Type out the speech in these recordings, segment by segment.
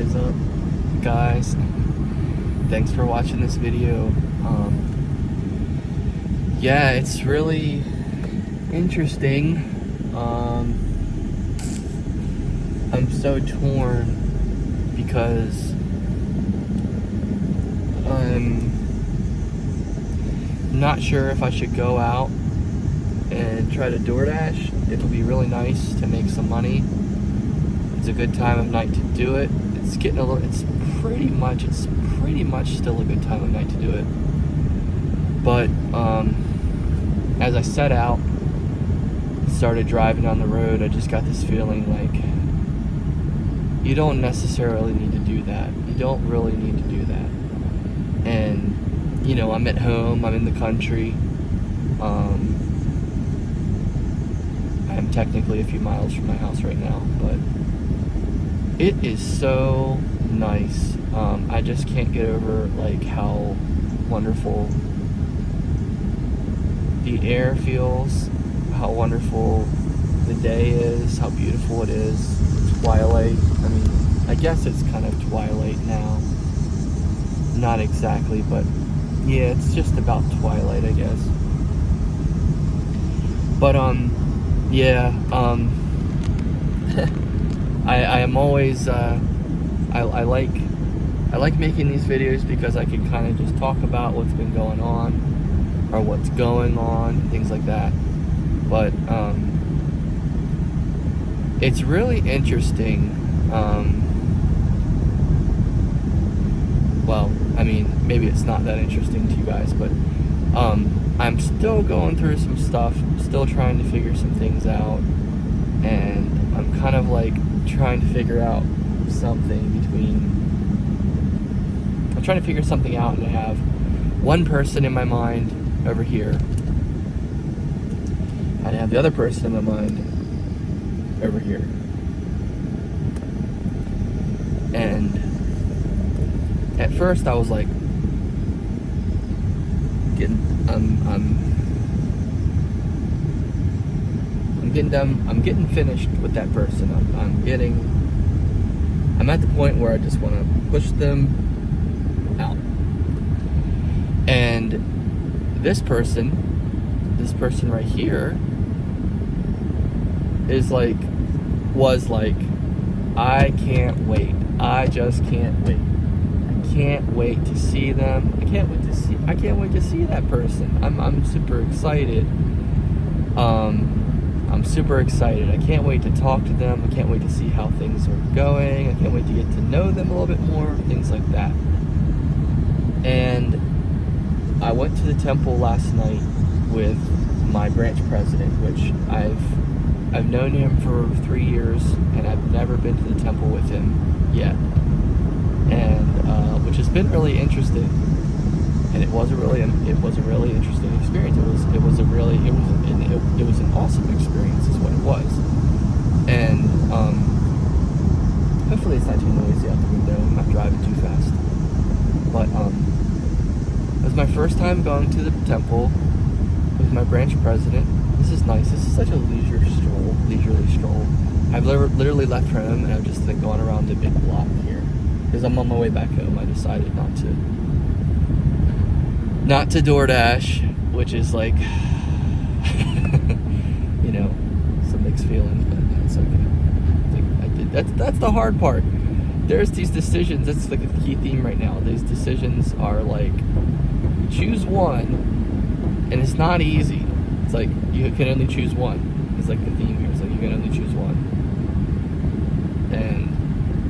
is up, guys? Thanks for watching this video. Yeah, it's really interesting. I'm so torn because I'm not sure if I should go out and try to DoorDash. It would be really nice to make some money. It's a good time of night to do it. It's pretty much still a good time of night to do it. But as I set out, started driving on the road, I just got this feeling like you don't necessarily need to do that. You don't really need to do that. And you know, I'm at home, I'm in the country. I'm technically a few miles from my house right now, but it is so nice. I just can't get over like how wonderful the air feels, how wonderful the day is, how beautiful it is. Twilight. I mean, I guess it's kind of twilight now. Not exactly, but yeah, it's just about twilight, I guess. But yeah, I am always I like making these videos because I can kind of just talk about what's been going on or what's going on, things like that. But it's really interesting. Well, I mean, maybe it's not that interesting to you guys, but I'm still going through some stuff, still trying to figure some things out, and I'm kind of like trying to figure out something I'm trying to figure something out, and I have one person in my mind over here, and I have the other person in my mind over here. And at first I was like I'm getting finished with that person. I'm at the point where I just want to push them out. And this person right here was like, I can't wait. I just can't wait. I can't wait to see them. I can't wait to see that person. I'm super excited. I'm super excited. I can't wait to talk to them. I can't wait to see how things are going. I can't wait to get to know them a little bit more, things like that. And I went to the temple last night with my branch president, which I've known him for 3 years, and I've never been to the temple with him yet, and which has been really interesting. And it was a really interesting experience. It was an awesome experience, is what it was. And hopefully it's not too noisy out the window. I'm not driving too fast. But it was my first time going to the temple with my branch president. This is nice. This is such a leisurely stroll. I've literally left home, and I've just gone around the big block here because I'm on my way back home. I decided not to DoorDash, which is like, you know, some mixed feelings, but that's okay. I did. That's the hard part. There's these decisions. That's like a key theme right now. These decisions are like, choose one, and it's not easy. It's like you can only choose one. It's like the theme here. It's like you can only choose one, and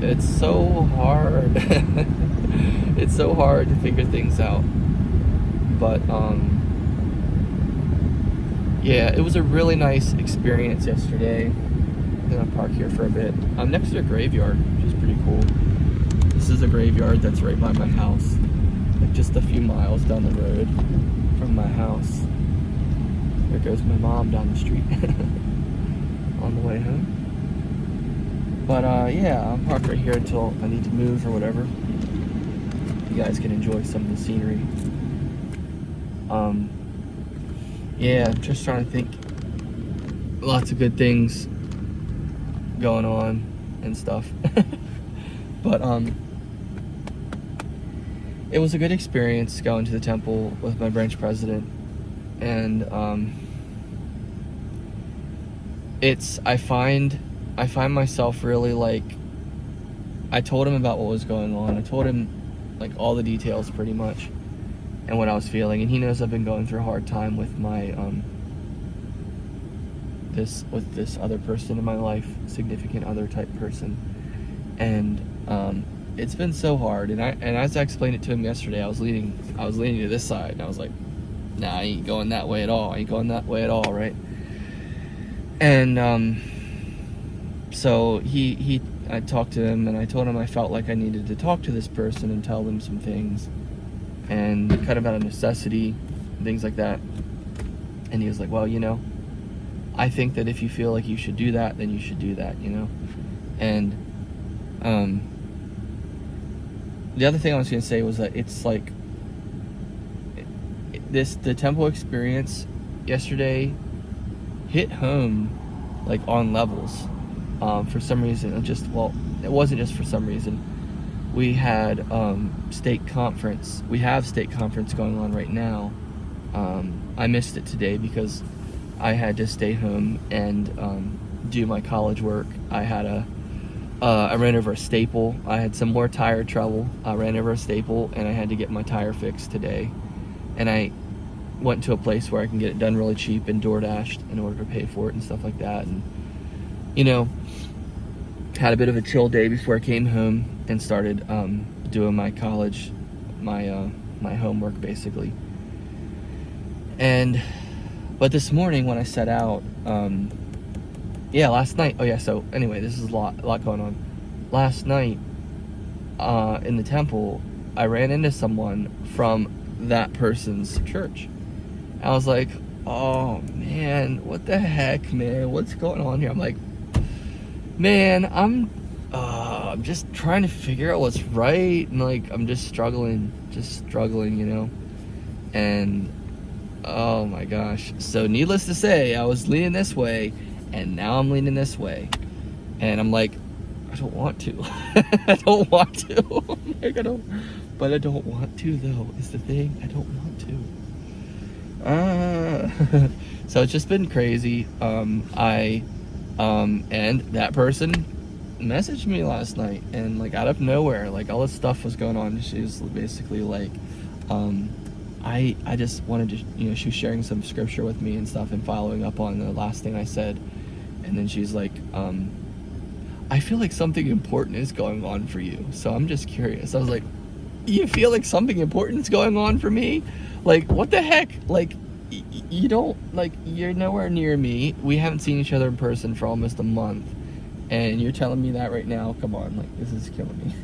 it's so hard. It's so hard to figure things out. But yeah, it was a really nice experience yesterday. I'm gonna park here for a bit. I'm next to a graveyard, which is pretty cool. This is a graveyard that's right by my house, like just a few miles down the road from my house. There goes my mom down the street on the way home. But yeah, I'm parked right here until I need to move or whatever. You guys can enjoy some of the scenery. Yeah, I'm just trying to think. Lots of good things going on and stuff. But it was a good experience going to the temple with my branch president, and I find myself really like, I told him about what was going on. I told him like all the details pretty much and what I was feeling, and he knows I've been going through a hard time with my this other person in my life, significant other type person, and it's been so hard. And as I explained it to him yesterday, I was leaning to this side, and I was like, nah, I ain't going that way at all. Right? And so I talked to him, and I told him I felt like I needed to talk to this person and tell them some things, and kind of out of necessity, things like that. And he was like, well, I think that if you feel like you should do that, then you should do that, And the other thing I was going to say was that it's like the temple experience yesterday hit home like on levels. For some reason, it wasn't just for some reason. We had state conference. We have state conference going on right now. I missed it today because I had to stay home and do my college work. I ran over a staple. I had some more tire trouble. I ran over a staple, and I had to get my tire fixed today. And I went to a place where I can get it done really cheap and DoorDashed in order to pay for it and stuff like that. And had a bit of a chill day before I came home and started doing my college, my homework basically. But this morning when I set out, last night. So anyway, this is a lot going on. Last night, in the temple, I ran into someone from that person's church. I was like, oh man, what the heck, man? What's going on here? I'm like, man, I'm just trying to figure out what's right, and like I'm just struggling, and oh my gosh. So needless to say, I was leaning this way, and now I'm leaning this way, and I'm like, I don't want to. I don't want to. But I don't want to, though, is the thing. I don't want to. So it's just been crazy. And that person messaged me last night, and like out of nowhere, like all this stuff was going on. She was basically like, I just wanted to, she was sharing some scripture with me and stuff and following up on the last thing I said. And then she's like, I feel like something important is going on for you. So I'm just curious. I was like, you feel like something important is going on for me? Like, what the heck? Like, you don't, like, you're nowhere near me. We haven't seen each other in person for almost a month. And you're telling me that right now? Come on, like, this is killing me.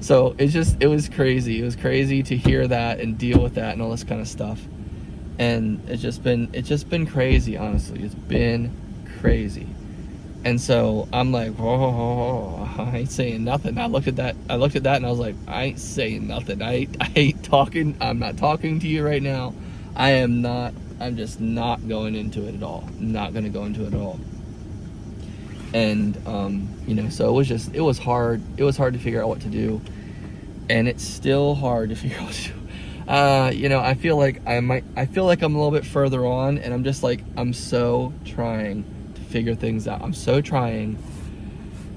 So it was crazy. It was crazy to hear that and deal with that and all this kind of stuff. And it's just been crazy, honestly. It's been crazy. And so I'm like, oh, I ain't saying nothing. I looked at that and I was like, I ain't saying nothing. I ain't talking. I'm not talking to you right now. I'm just not going into it at all. Not going to go into it at all. And, so it was hard. It was hard to figure out what to do. And it's still hard to figure out what to do. I feel like I'm a little bit further on, and I'm just like, I'm so trying to figure things out. I'm so trying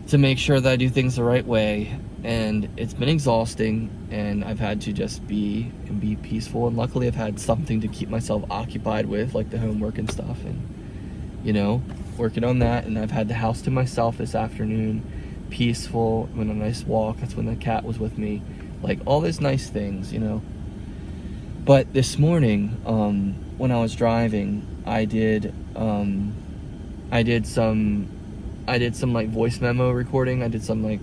to make sure that I do things the right way, and it's been exhausting, and I've had to just be peaceful, and luckily I've had something to keep myself occupied with, like the homework and stuff, and, working on that. And I've had the house to myself this afternoon, peaceful, went on a nice walk. That's when the cat was with me, like all these nice things, But this morning, when I was driving, I did some like voice memo recording. I did some like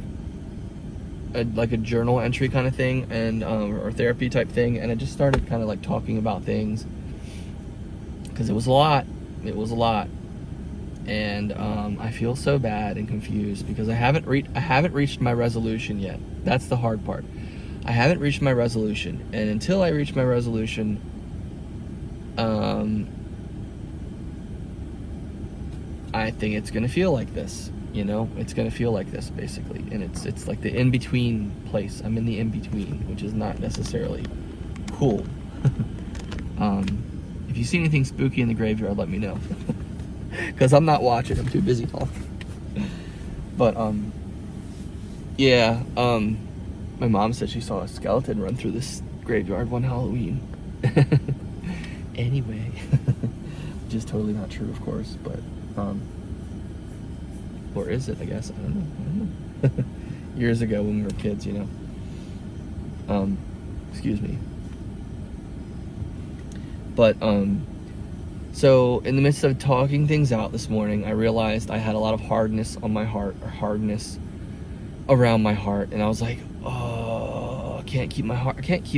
a journal entry kind of thing, and or therapy type thing, and I just started kind of like talking about things because it was a lot, and I feel so bad and confused because I haven't reached my resolution yet. That's the hard part. I haven't reached my resolution, and until I reach my resolution, I think it's gonna feel like this. You know, it's gonna feel like this basically, and it's like the in-between place. I'm in the in-between, which is not necessarily cool. If you see anything spooky in the graveyard, let me know, because I'm not watching. I'm too busy talking. But yeah, my mom said she saw a skeleton run through this graveyard one Halloween. Anyway, which is totally not true, of course, but or is it? I guess I don't know. Years ago when we were kids, you know. Excuse me. But so in the midst of talking things out this morning, I realized I had a lot of hardness on my heart, or hardness around my heart, and I was like, oh, I can't keep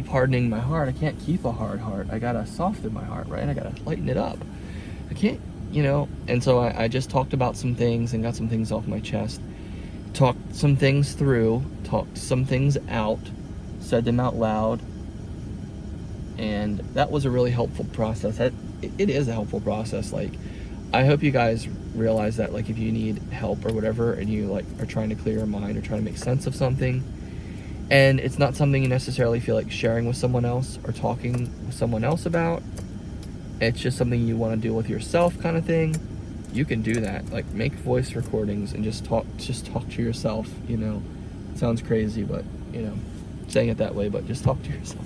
hardening my heart. I can't keep a hard heart. I gotta soften my heart, right? I gotta lighten it up. I can't, you know. And so I just talked about some things and got some things off my chest, talked some things through, talked some things out, said them out loud, and that was a really helpful process. It is a helpful process. Like, I hope you guys realize that, like, if you need help or whatever, and you like are trying to clear your mind or trying to make sense of something, and it's not something you necessarily feel like sharing with someone else or talking with someone else about, it's just something you want to deal with yourself, kind of thing, you can do that. Like, make voice recordings and just talk to yourself, you know. It sounds crazy, but, you know, saying it that way, but just talk to yourself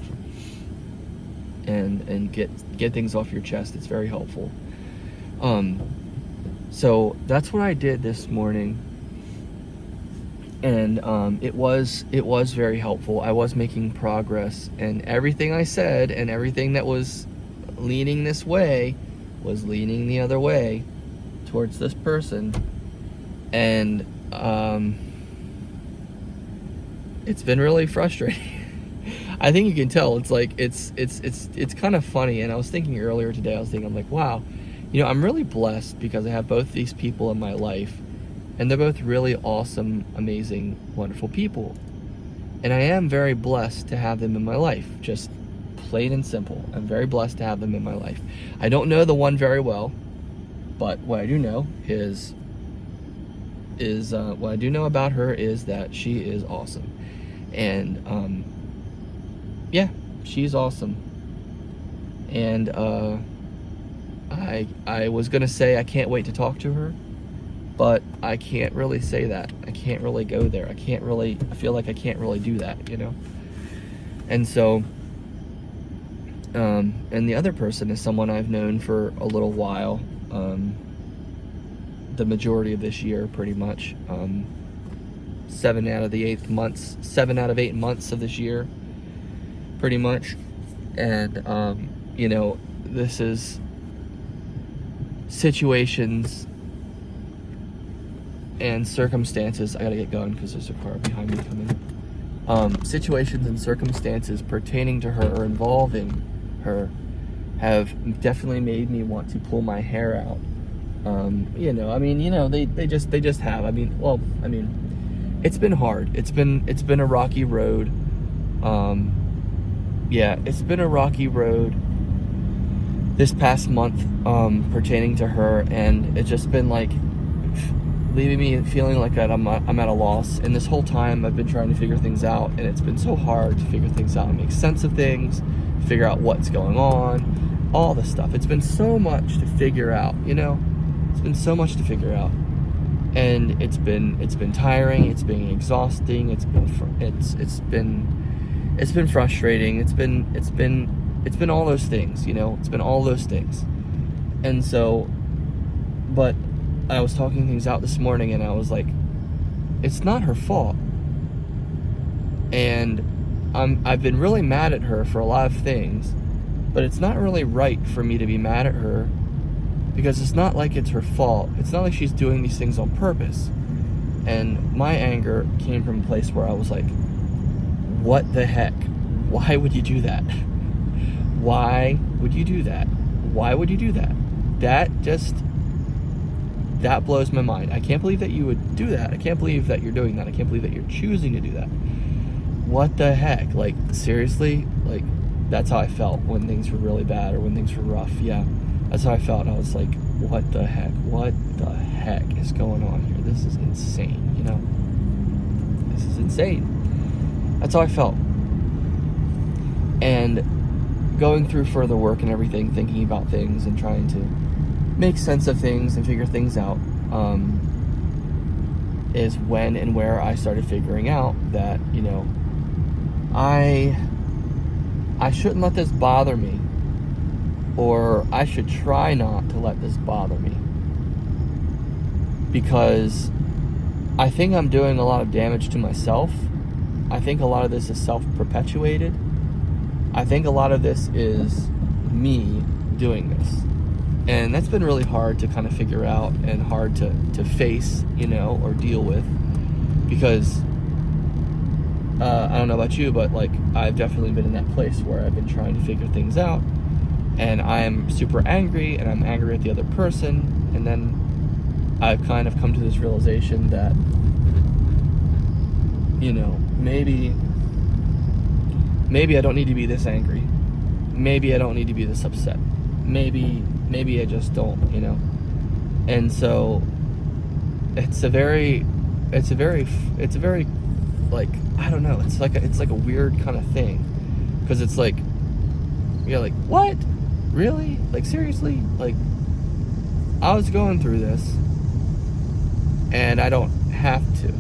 and get things off your chest. It's very helpful. So that's what I did this morning, and it was very helpful. I was making progress, and everything I said and everything that was leaning this way was leaning the other way towards this person, and it's been really frustrating. I think you can tell. It's like it's kind of funny. And I was thinking earlier today, I'm like, wow, you know, I'm really blessed because I have both these people in my life, and they're both really awesome, amazing, wonderful people. And I am very blessed to have them in my life, just plain and simple. I'm very blessed to have them in my life. I don't know the one very well, but what I do know is what I do know about her is that she is awesome. And yeah, she's awesome. And I was gonna say I can't wait to talk to her, but I can't really say that. I can't really go there. I feel like I can't really do that, you know? And so, and the other person is someone I've known for a little while, the majority of this year, pretty much. 7 out of 8 months of this year, pretty much. And you know, this is situations and circumstances. I gotta get going because there's a car behind me coming. Situations and circumstances pertaining to her or involving her have definitely made me want to pull my hair out. You know, I mean, you know, they just have. I mean, it's been hard. It's been a rocky road. Yeah, it's been a rocky road this past month, pertaining to her, and it's just been like leaving me feeling like that I'm at a loss. And this whole time I've been trying to figure things out, and it's been so hard to figure things out and make sense of things, figure out what's going on, all this stuff. It's been so much to figure out, you know. It's been so much to figure out, and it's been tiring. It's been exhausting. It's been frustrating. It's been all those things, you know. It's been all those things. And so, but I was talking things out this morning, and I was like, it's not her fault. And I've been really mad at her for a lot of things, but it's not really right for me to be mad at her, because it's not like it's her fault. It's not like she's doing these things on purpose. And my anger came from a place where I was like, what the heck? Why would you do that? Why would you do that? Why would you do that? That blows my mind. I can't believe that you would do that. I can't believe that you're doing that. I can't believe that you're choosing to do that. What the heck? Like, seriously? Like, that's how I felt when things were really bad or when things were rough. Yeah, that's how I felt. I was like, what the heck is going on here? This is insane, you know? This is insane. That's how I felt. And going through further work and everything, thinking about things and trying to make sense of things and figure things out, is when and where I started figuring out that, you know, I shouldn't let this bother me, or I should try not to let this bother me, because I think I'm doing a lot of damage to myself. I think a lot of this is self-perpetuated. I think a lot of this is me doing this. And that's been really hard to kind of figure out and hard to face, you know, or deal with, because I don't know about you, but like I've definitely been in that place where I've been trying to figure things out, and I am super angry, and I'm angry at the other person, and then I've kind of come to this realization that, you know, maybe I don't need to be this angry. Maybe I don't need to be this upset. Maybe I just don't, you know. And so it's a very like, I don't know, it's like a weird kind of thing, because it's like, you're like, what? Really? Like, seriously? Like, I was going through this and I don't have to.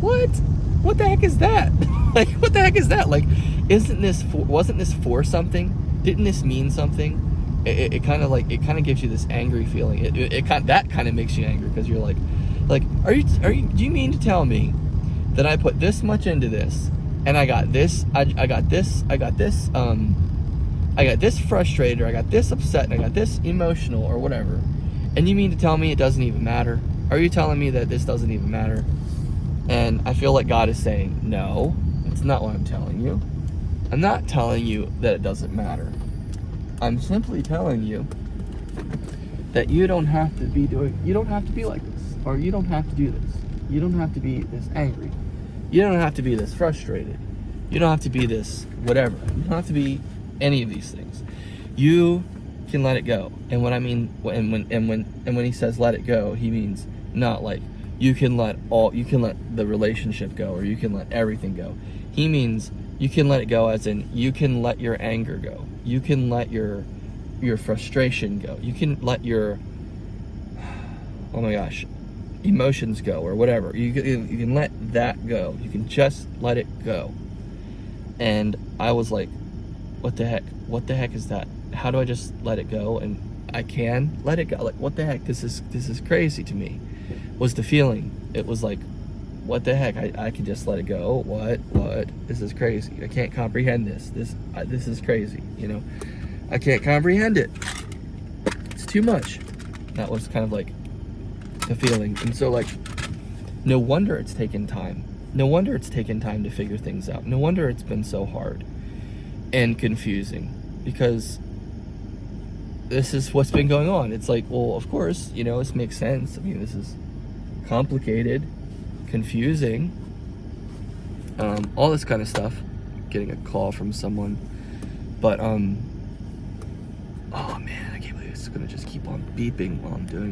What the heck is that? Like, what the heck is that? Like, wasn't this for something? Didn't this mean something? It kind of gives you this angry feeling. That kind of makes you angry, because you're like, do you mean to tell me that I put this much into this, and I got this frustrated, or I got this upset, and I got this emotional, or whatever, and you mean to tell me it doesn't even matter? Are you telling me that this doesn't even matter? And I feel like God is saying, no, that's not what I'm telling you. I'm not telling you that it doesn't matter. I'm simply telling you that you don't have to be like this, or you don't have to do this. You don't have to be this angry. You don't have to be this frustrated. You don't have to be this whatever. You don't have to be any of these things. You can let it go. And what I mean, when he says let it go, he means not like you can let the relationship go, or you can let everything go. He means you can let it go, as in you can let your anger go. You can let your frustration go. You can let your, oh my gosh, emotions go, or whatever. You can let that go. You can just let it go. And I was like, what the heck? What the heck is that? How do I just let it go? And I can let it go. Like, what the heck? This is crazy to me. Was the feeling. It was like, what the heck? I can just let it go. What? This is crazy. I can't comprehend this. This is crazy. You know, I can't comprehend it. It's too much. That was kind of like the feeling. And so, like, no wonder it's taken time. No wonder it's taken time to figure things out. No wonder it's been so hard and confusing, because this is what's been going on. It's like, well, of course, you know, this makes sense. I mean, this is complicated, confusing, all this kind of stuff. Getting a call from someone, but oh man, I can't believe it's gonna just keep on beeping while I'm doing